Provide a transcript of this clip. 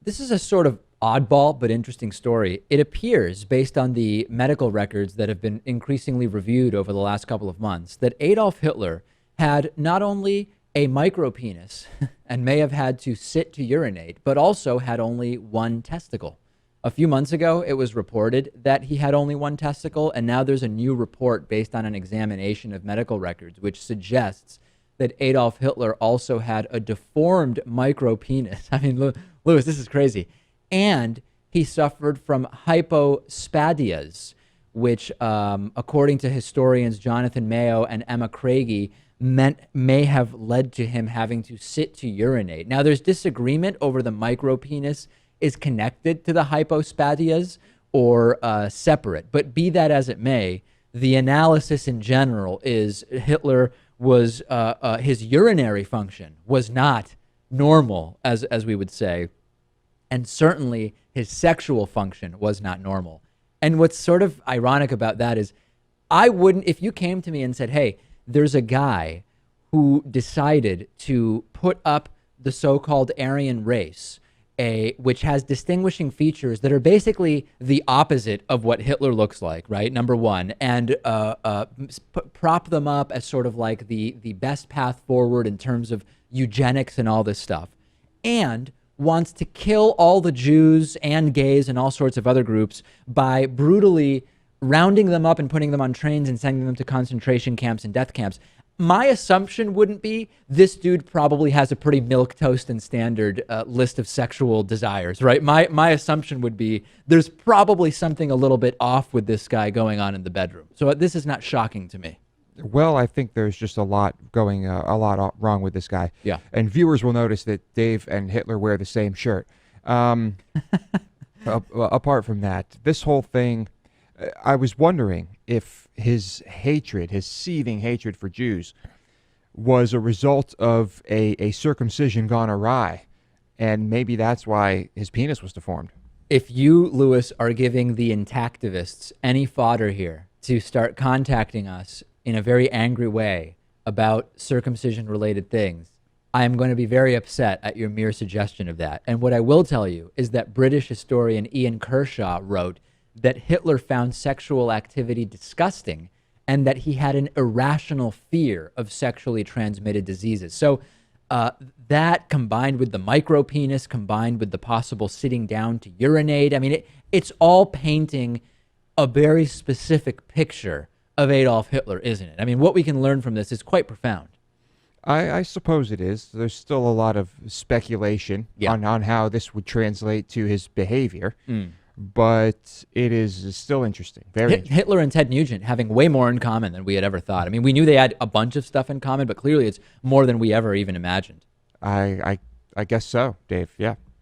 This is a sort of oddball but interesting story. It appears, based on the medical records that have been increasingly reviewed over the last couple of months, that Adolf Hitler had not only a micropenis and may have had to sit to urinate, but also had only one testicle. A few months ago, it was reported that he had only one testicle, and now there's a new report based on an examination of medical records, which suggests that Adolf Hitler also had a deformed micropenis. I mean, Lewis, this is crazy. And he suffered from hypospadias, which, according to historians Jonathan Mayo and Emma Craigie, may have led to him having to sit to urinate. Now, there's disagreement over the micropenis is connected to the hypospadias or separate. But be that as it may, the analysis in general is Hitler was his urinary function was not normal, as we would say, and certainly his sexual function was not normal. And what's sort of ironic about that is I wouldn't, if you came to me and said, hey, there's a guy who decided to put up the so-called Aryan race, which has distinguishing features that are basically the opposite of what Hitler looks like, right? Number one, and prop them up as sort of like the best path forward in terms of eugenics and all this stuff, and wants to kill all the Jews and gays and all sorts of other groups by brutally rounding them up and putting them on trains and sending them to concentration camps and death camps. My assumption wouldn't be this dude probably has a pretty milquetoast and standard list of sexual desires, right? My assumption would be there's probably something a little bit off with this guy going on in the bedroom. So this is not shocking to me. Well, I think there's just a lot wrong with this guy. Yeah. And viewers will notice that Dave and Hitler wear the same shirt. Apart from that, this whole thing, I was wondering if his hatred, his seething hatred for Jews, was a result of a circumcision gone awry. And maybe that's why his penis was deformed. If you, Lewis, are giving the intactivists any fodder here to start contacting us in a very angry way about circumcision-related things, I am going to be very upset at your mere suggestion of that. And what I will tell you is that British historian Ian Kershaw wrote that Hitler found sexual activity disgusting and that he had an irrational fear of sexually transmitted diseases. So that combined with the micropenis, combined with the possible sitting down to urinate, I mean, it's all painting a very specific picture of Adolf Hitler, isn't it? I mean, what we can learn from this is quite profound. I suppose it is. There's still a lot of speculation on how this would translate to his behavior, but it is still interesting. Very interesting. Hitler and Ted Nugent having way more in common than we had ever thought. I mean, we knew they had a bunch of stuff in common, but clearly it's more than we ever even imagined. I guess so, Dave. Yeah.